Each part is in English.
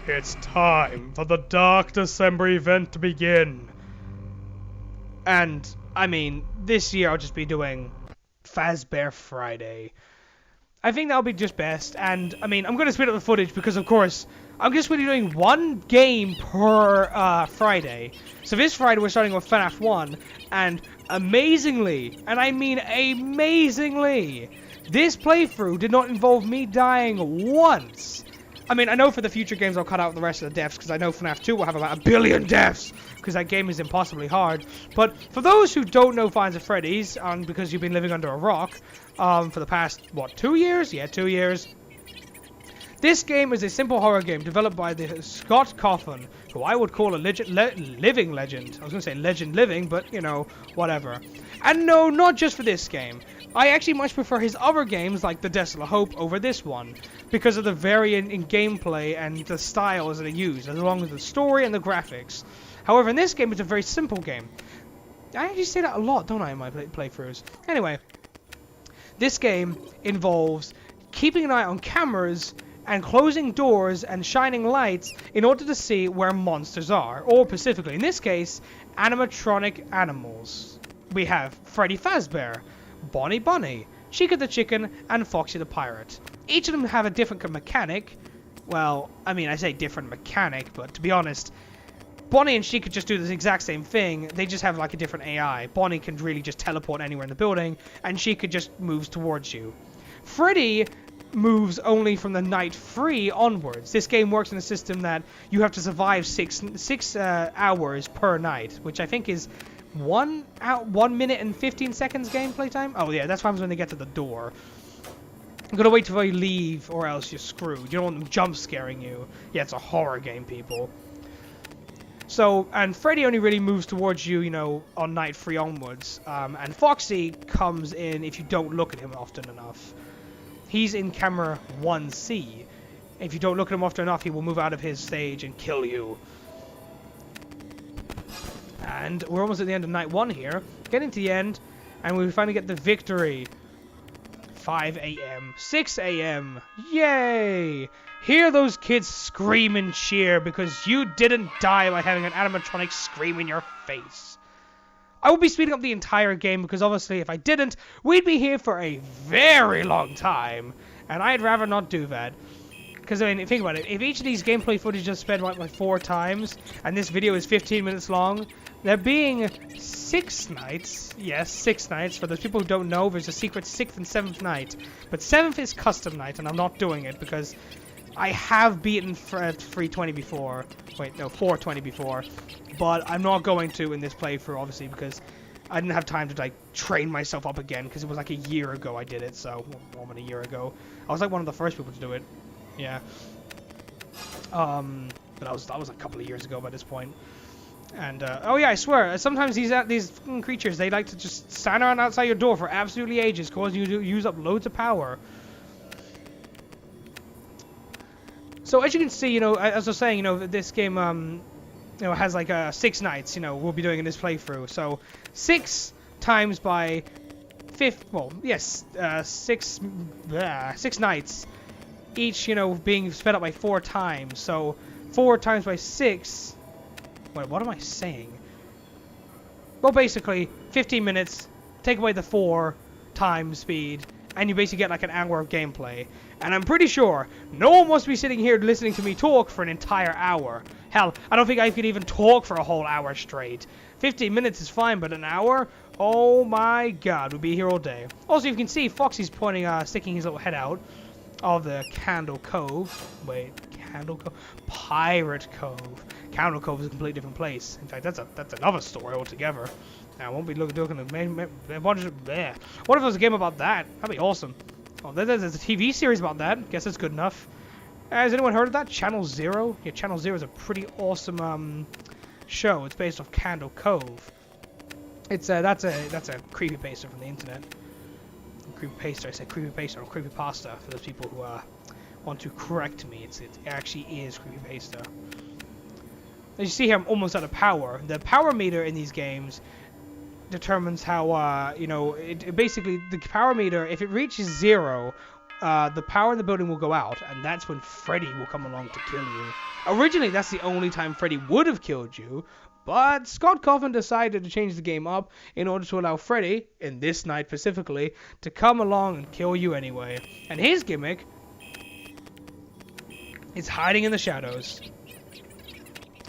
It's time for the Dark December event to begin. And, I mean, this year I'll just be doing Fazbear Friday. I think that'll be just best, and, I mean, I'm going to split up the footage because, of course, I'm just really doing one game per Friday. So this Friday we're starting with FNAF 1, and amazingly, and I mean amazingly, this playthrough did not involve me dying once. I mean, I know for the future games I'll cut out the rest of the deaths, because I know FNAF 2 will have about 1 billion deaths, because that game is impossibly hard. But for those who don't know Five Nights at Freddy's, because you've been living under a rock, for the past, what, 2 years? Yeah, 2 years. This game is a simple horror game developed by the Scott Cawthon, who I would call a living legend. I was going to say legend living, but, you know, whatever. And no, not just for this game. I actually much prefer his other games like The Desolate Hope over this one, because of the variant in gameplay and the styles that are used, as long as the story and the graphics. However, in this game, it's a very simple game. I actually say that a lot, don't I, in my playthroughs? Anyway, this game involves keeping an eye on cameras and closing doors and shining lights in order to see where monsters are, or specifically, in this case, animatronic animals. We have Freddy Fazbear, Bonnie Bunny, Chica the Chicken, and Foxy the Pirate. Each of them have a different mechanic. Well, I mean, I say different mechanic, but to be honest, Bonnie and Chica just do the exact same thing. They just have like a different AI. Bonnie can really just teleport anywhere in the building, and Chica just moves towards you. Freddy moves only from the night 3 onwards. This game works in a system that you have to survive six hours per night, which I think is 1 minute and 15 seconds gameplay time. Oh yeah, that's what happens when they get to the door. I'm gonna wait till they leave, or else you're screwed. You don't want them jump scaring you. Yeah, it's a horror game, people. So, and Freddy only really moves towards you, you know, on night 3 onwards. And Foxy comes in if you don't look at him often enough. He's in camera 1C. If you don't look at him often enough, he will move out of his stage and kill you. And we're almost at the end of night 1 here. Getting to the end, and we finally get the victory. 5 a.m. 6 a.m. Yay! Hear those kids scream and cheer because you didn't die by having an animatronic scream in your face. I will be speeding up the entire game because obviously if I didn't, we'd be here for a very long time. And I'd rather not do that. Because, I mean, think about it. If each of these gameplay footage is sped like 4 times, and this video is 15 minutes long, there being 6 nights. Yes, 6 nights. For those people who don't know, there's a secret 6th and 7th night. But 7th is custom night, and I'm not doing it because I have beaten 320 before. Wait, no, 420 before. But I'm not going to in this playthrough, obviously, because I didn't have time to, like, train myself up again, because it was like a year ago I did it, so, more than a year ago. I was like one of the first people to do it. Yeah. But that was a couple of years ago by this point. And, oh yeah, I swear, sometimes these creatures, they like to just stand around outside your door for absolutely ages, causing you to use up loads of power. So, as you can see, you know, as I was saying, you know, this game, you know, has like 6 nights, you know, we'll be doing in this playthrough. So, 6 times by 5, well, yes, 6 nights. Each, you know, being sped up by 4 times. So, 4 times by 6. Wait, what am I saying? Well, basically, 15 minutes, take away the 4 times speed, and you basically get like an hour of gameplay. And I'm pretty sure no one wants to be sitting here listening to me talk for an entire hour. Hell, I don't think I could even talk for a whole hour straight. 15 minutes is fine, but an hour? Oh my god, we'll be here all day. Also, you can see Foxy's pointing, sticking his little head out of the Candle Cove. Wait, Candle Cove? Pirate Cove. Candle Cove is a completely different place. In fact, that's another story altogether. Now, I won't be looking at the what if there was a game about that? That'd be awesome. Oh, there's a TV series about that. Guess that's good enough. Has anyone heard of that? Channel Zero? Yeah, Channel Zero is a pretty awesome show. It's based off Candle Cove. It's that's a creepypasta from the internet. Creepypasta. I said creepypasta or creepypasta for those people who want to correct me. It actually is creepypasta. As you see here, I'm almost out of power. The power meter in these games determines how you know, it basically, the power meter, if it reaches 0, the power in the building will go out, and that's when Freddy will come along to kill you. Originally, that's the only time Freddy would have killed you, but Scott Cawthon decided to change the game up in order to allow Freddy, in this night specifically, to come along and kill you anyway. And his gimmick is hiding in the shadows.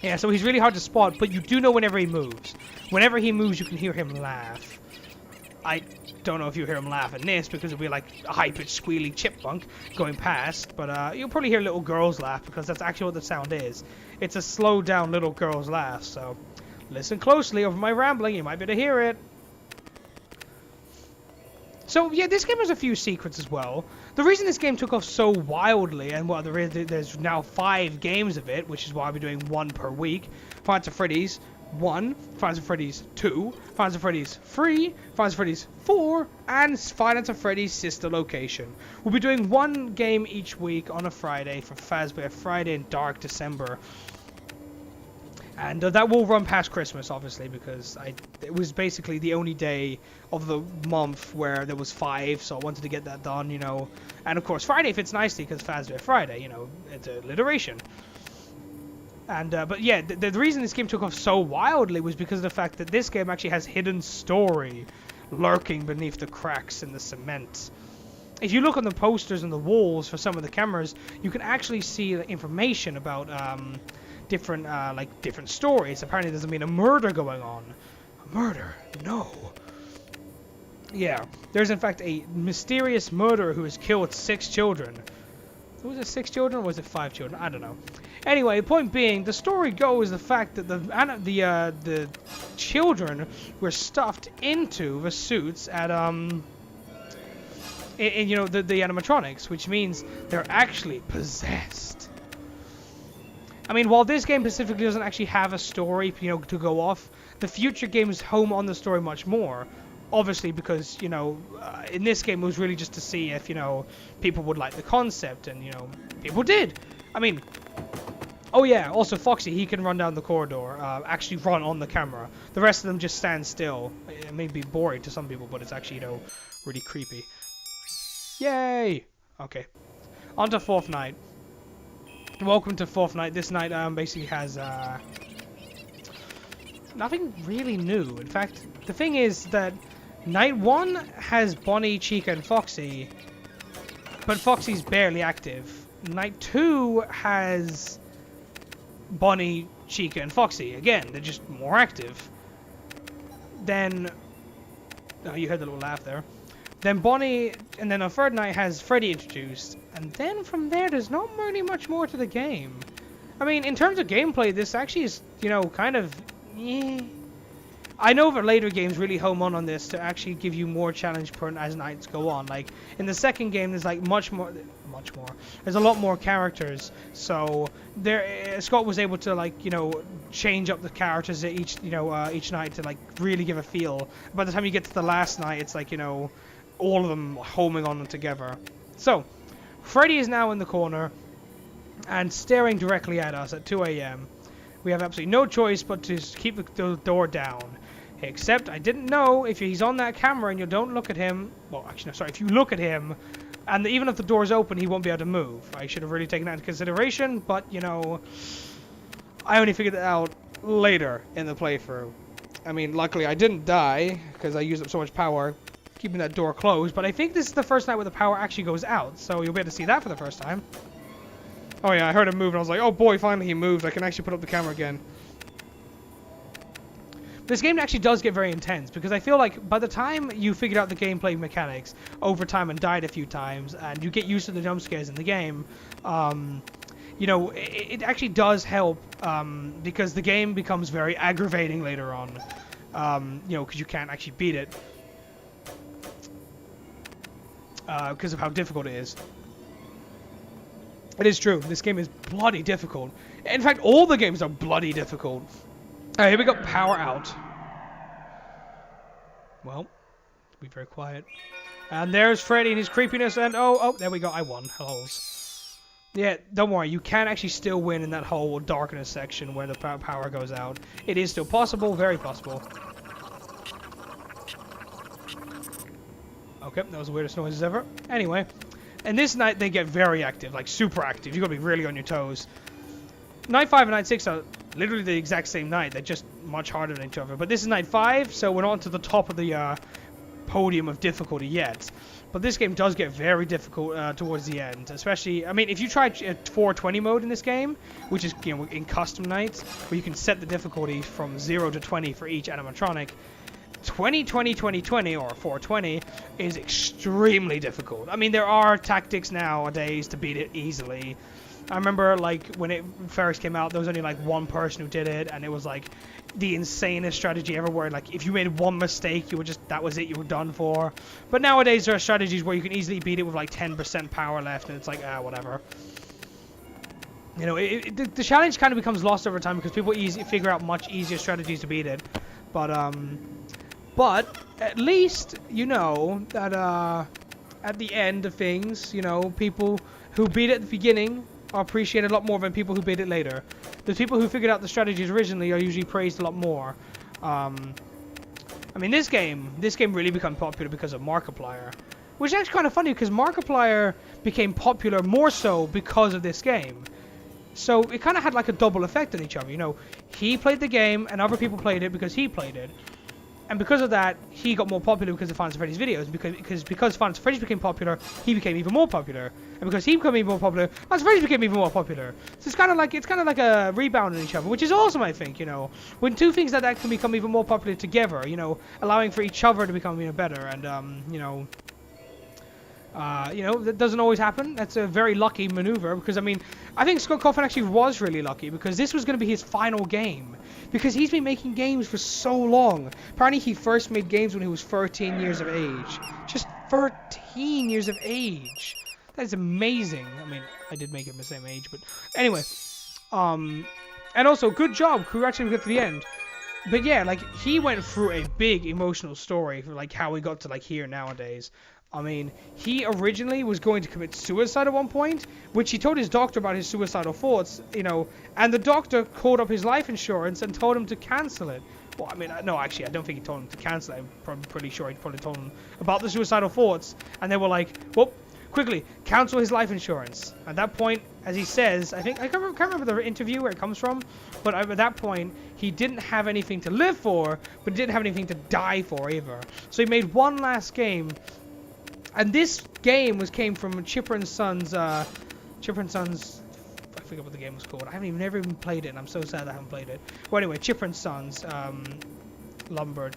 Yeah, so he's really hard to spot, but you do know whenever he moves. Whenever he moves, you can hear him laugh. I don't know if you hear him laugh in this, because it'll be like a high-pitched squealy chipmunk going past, but you'll probably hear little girls laugh, because that's actually what the sound is. It's a slowed-down little girl's laugh, so listen closely over my rambling, you might be able to hear it. So, yeah, this game has a few secrets as well. The reason this game took off so wildly, and well, there's now 5 games of it, which is why I'll be doing 1 per week. Five Nights at Freddy's 1, Five Nights at Freddy's 2, Five Nights at Freddy's 3, Five Nights at Freddy's 4, and Five Nights at Freddy's Sister Location. We'll be doing 1 game each week on a Friday for Fazbear Friday in Dark December. And that will run past Christmas, obviously, because it was basically the only day of the month where there was 5, so I wanted to get that done, you know. And of course, Friday fits nicely because Fazbear Friday, you know, it's alliteration. And but yeah, the reason this game took off so wildly was because of the fact that this game actually has hidden story lurking beneath the cracks in the cement. If you look on the posters and the walls for some of the cameras, you can actually see the information about different stories. Apparently there's been a murder going on. A murder? No. Yeah, there's in fact a mysterious murderer who has killed 6 children. Was it 6 children or was it 5 children? I don't know. Anyway, point being, the story goes the fact that the children were stuffed into the suits at you know, the animatronics, which means they're actually possessed. I mean, while this game specifically doesn't actually have a story, you know, to go off, the future games home on the story much more. Obviously, because, you know, in this game it was really just to see if, you know, people would like the concept, and, you know, people did. I mean, oh yeah, also Foxy, he can run down the corridor, actually run on the camera. The rest of them just stand still. It may be boring to some people, but it's actually, you know, really creepy. Yay! Okay. On to Fourth Night. Welcome to Fourth Night. This night basically has nothing really new. In fact, the thing is that Night 1 has Bonnie, Chica, and Foxy, but Foxy's barely active. Night 2 has Bonnie, Chica, and Foxy. Again, they're just more active. Then, oh, you heard the little laugh there. Then Bonnie, and then on third night has Freddy introduced, and then from there there's not really much more to the game. I mean, in terms of gameplay, this actually is, you know, kind of, yeah. I know that later games really home on this to actually give you more challenge as nights go on. Like, in the second game, there's like much more. There's a lot more characters, so there Scott was able to, like, you know, change up the characters each night to like really give a feel. By the time you get to the last night, it's like, you know, all of them homing on together. So, Freddy is now in the corner and staring directly at us at 2 a.m. We have absolutely no choice but to keep the door down. Except I didn't know if he's on that camera and you don't look at him. Well, actually, no, sorry. If you look at him, and even if the door's open, he won't be able to move. I should have really taken that into consideration, but, you know, I only figured that out later in the playthrough. I mean, luckily I didn't die because I used up so much power keeping that door closed, but I think this is the first night where the power actually goes out, so you'll be able to see that for the first time. Oh yeah, I heard him move and I was like, oh boy, finally he moved. I can actually put up the camera again. This game actually does get very intense, because I feel like by the time you figured out the gameplay mechanics over time and died a few times, and you get used to the jump scares in the game, you know, it actually does help, because the game becomes very aggravating later on, you know, because you can't actually beat it, because of how difficult it is. It is true, this game is bloody difficult. In fact, all the games are bloody difficult. Alright, here we go, power out. Well, be very quiet. And there's Freddy and his creepiness, and oh, there we go, I won. Hellos. Yeah, don't worry, you can actually still win in that whole darkness section where the power goes out. It is still possible, very possible. Okay, that was the weirdest noises ever. Anyway, And this night they get very active, like super active. You gotta be really on your toes. Night 5 and night 6 are literally the exact same night. They're just much harder than each other. But this is night 5, so we're not to the top of the podium of difficulty yet. But this game does get very difficult towards the end. Especially, I mean, if you try 420 mode in this game, which is, you know, in custom nights, where you can set the difficulty from 0 to 20 for each animatronic, 20, 20, 20, 20, or 420 is extremely difficult. I mean, there are tactics nowadays to beat it easily. I remember, like, when it first came out, there was only, like, one person who did it, and it was, like, the insanest strategy ever where, like, if you made one mistake, you were just, that was it, you were done for. But nowadays, there are strategies where you can easily beat it with, like, 10% power left, and it's like, whatever. You know, the challenge kind of becomes lost over time because people figure out much easier strategies to beat it. But at least, you know, that, at the end of things, you know, people who beat it at the beginning are appreciated a lot more than people who beat it later. The people who figured out the strategies originally are usually praised a lot more. I mean, this game really became popular because of Markiplier, which is actually kind of funny because Markiplier became popular more so because of this game. So it kind of had like a double effect on each other. You know, he played the game and other people played it because he played it. And because of that, he got more popular because of Five Nights at Freddy's videos. Because Five Nights at Freddy's became popular, he became even more popular. And because he became even more popular, Five Nights at Freddy's became even more popular. So it's kind of like a rebound on each other, which is awesome, I think. You know, when two things like that can become even more popular together, you know, allowing for each other to become even better. And you know, that doesn't always happen. That's a very lucky maneuver because, I mean, I think Scott Cawthon actually was really lucky because this was going to be his final game. Because he's been making games for so long. Apparently he first made games when he was 13 years of age. Just 13 years of age. That is amazing. I mean, I did make him the same age, but anyway. And also, good job. Congratulations, we got to the end. But yeah, like, he went through a big emotional story for, like, how we got to, like, here nowadays. I mean, he originally was going to commit suicide at one point, which he told his doctor about his suicidal thoughts, you know, and the doctor called up his life insurance and told him to cancel it. Well, I mean, no, actually, I don't think he told him to cancel it. I'm pretty sure he probably told him about the suicidal thoughts, and they were like, well, quickly, cancel his life insurance. At that point, as he says, I can't remember the interview where it comes from, but at that point, he didn't have anything to live for, but he didn't have anything to die for either. So he made one last game. And this game came from Chipper and Sons, I forget what the game was called. I haven't never even played it, and I'm so sad I haven't played it. Well, anyway, Chipper and Sons, Lumber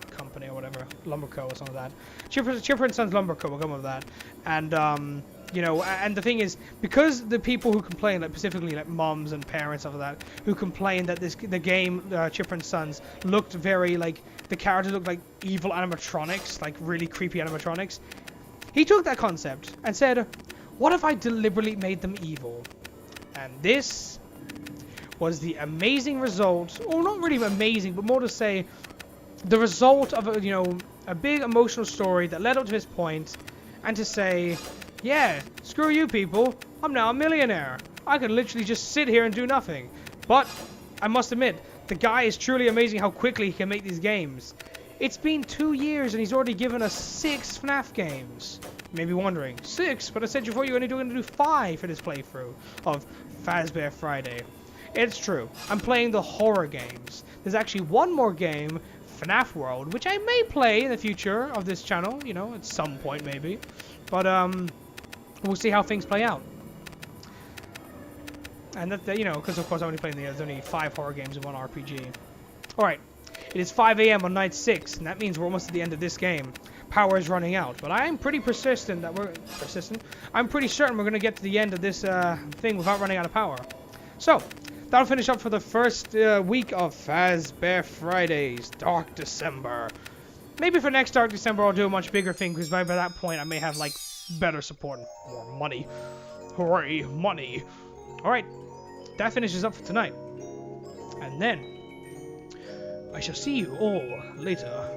Company or whatever, Lumber Co. or something like that. Chipper and Sons Lumber Co. will come with that. And, you know, and the thing is, because the people who complain, like specifically like moms and parents of that, who complain that the game Chipper and Sons looked very like the characters looked like evil animatronics, like really creepy animatronics. He took that concept and said, what if I deliberately made them evil? And this was the amazing result, or not really amazing, but more to say, the result of a big emotional story that led up to this point, and to say, yeah, screw you people, I'm now a millionaire. I can literally just sit here and do nothing. But, I must admit, the guy is truly amazing how quickly he can make these games. It's been 2 years and he's already given us 6 FNAF games. You may be wondering, 6? But I said before you were only going to do 5 for this playthrough of Fazbear Friday. It's true. I'm playing the horror games. There's actually one more game, FNAF World, which I may play in the future of this channel, you know, at some point maybe. But we'll see how things play out. And that, you know, because of course I'm only playing there's only 5 horror games and 1 RPG. Alright. It is 5 a.m. on night 6, and that means we're almost at the end of this game. Power is running out, but I am pretty persistent that I'm pretty certain we're going to get to the end of this thing without running out of power. So, that'll finish up for the first week of Fazbear Fridays, Dark December. Maybe for next Dark December I'll do a much bigger thing, because by that point I may have, like, better support and more money. Hooray, money. Alright, that finishes up for tonight. And then I shall see you all later.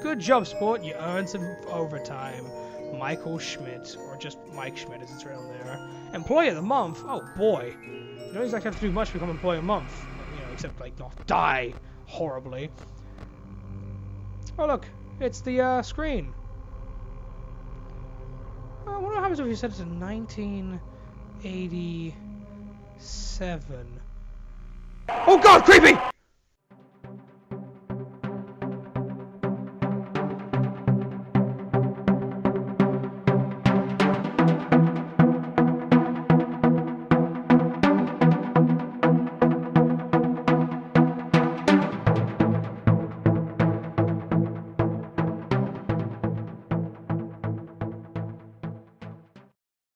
Good job, sport. You earned some overtime. Michael Schmidt, or just Mike Schmidt as it's written there. Employee of the month. Oh boy. You don't exactly have to do much to become employee of the month. You know, except like not die horribly. Oh look, it's the screen. I wonder what happens if we set it to 1987. Oh god, creepy!